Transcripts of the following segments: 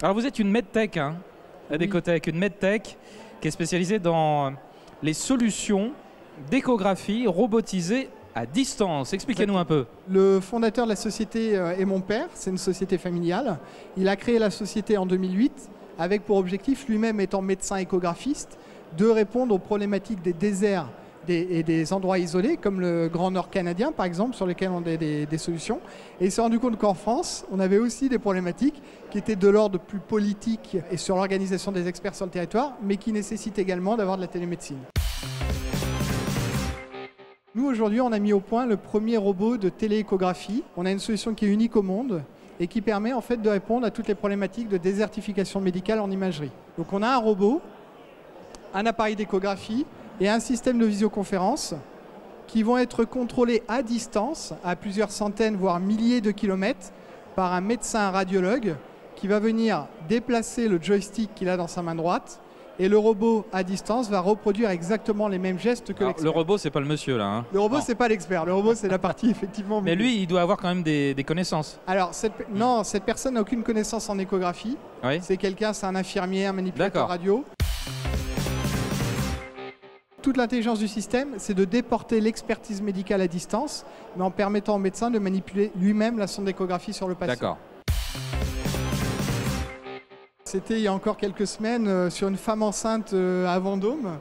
Alors vous êtes une medtech, hein, Adecotech, une medtech qui est spécialisée dans les solutions d'échographie robotisée à distance. Expliquez-nous un peu. Le fondateur de la société est mon père, c'est une société familiale. Il a créé la société en 2008 avec pour objectif, lui-même étant médecin échographiste, de répondre aux problématiques des déserts et des endroits isolés, comme le Grand Nord canadien, par exemple, sur lesquels on a des solutions. Et il s'est rendu compte qu'en France, on avait aussi des problématiques qui étaient de l'ordre plus politique et sur l'organisation des experts sur le territoire, mais qui nécessitent également d'avoir de la télémédecine. Nous, aujourd'hui, on a mis au point le premier robot de télééchographie. On a une solution qui est unique au monde et qui permet en fait de répondre à toutes les problématiques de désertification médicale en imagerie. Donc on a un robot, un appareil d'échographie et un système de visioconférence qui vont être contrôlés à distance, à plusieurs centaines, voire milliers de kilomètres, par un médecin radiologue qui va venir déplacer le joystick qu'il a dans sa main droite. Et le robot à distance va reproduire exactement les mêmes gestes que l'expert. Le robot, c'est pas le monsieur là. Hein. Le robot, c'est pas l'expert. Le robot, c'est la partie effectivement. Mais lui, il doit avoir quand même des connaissances. Alors, non, cette personne n'a aucune connaissance en échographie. Oui. C'est quelqu'un, c'est un infirmier, un manipulateur radio. Toute l'intelligence du système, c'est de déporter l'expertise médicale à distance, mais en permettant au médecin de manipuler lui-même la sonde d'échographie sur le patient. D'accord. C'était il y a encore quelques semaines sur une femme enceinte à Vendôme,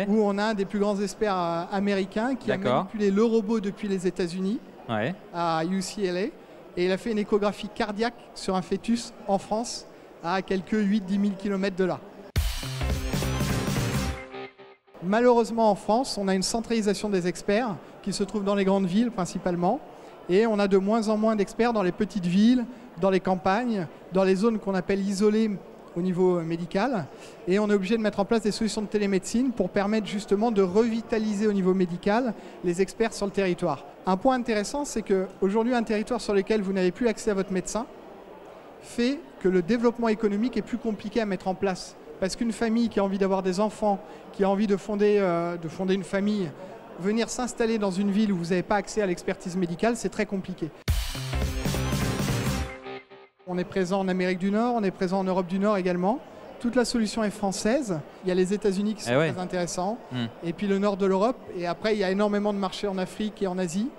où on a un des plus grands experts américains qui a manipulé le robot depuis les États-Unis à UCLA, et il a fait une échographie cardiaque sur un fœtus en France à quelques 8-10 000 km de là. Malheureusement, en France, on a une centralisation des experts qui se trouvent dans les grandes villes principalement, et on a de moins en moins d'experts dans les petites villes, dans les campagnes, dans les zones qu'on appelle isolées au niveau médical, et on est obligé de mettre en place des solutions de télémédecine pour permettre justement de revitaliser au niveau médical les experts sur le territoire. Un point intéressant, c'est qu'aujourd'hui, un territoire sur lequel vous n'avez plus accès à votre médecin fait que le développement économique est plus compliqué à mettre en place. Parce qu'une famille qui a envie d'avoir des enfants, qui a envie de fonder une famille, venir s'installer dans une ville où vous n'avez pas accès à l'expertise médicale, c'est très compliqué. On est présent en Amérique du Nord, on est présent en Europe du Nord également. Toute la solution est française. Il y a les États-Unis qui sont très intéressants, et puis le nord de l'Europe. Et après, il y a énormément de marchés en Afrique et en Asie,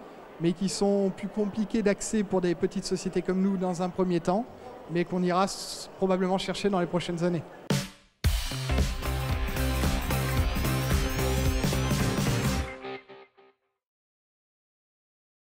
mais qui sont plus compliqués d'accès pour des petites sociétés comme nous dans un premier temps, mais qu'on ira probablement chercher dans les prochaines années.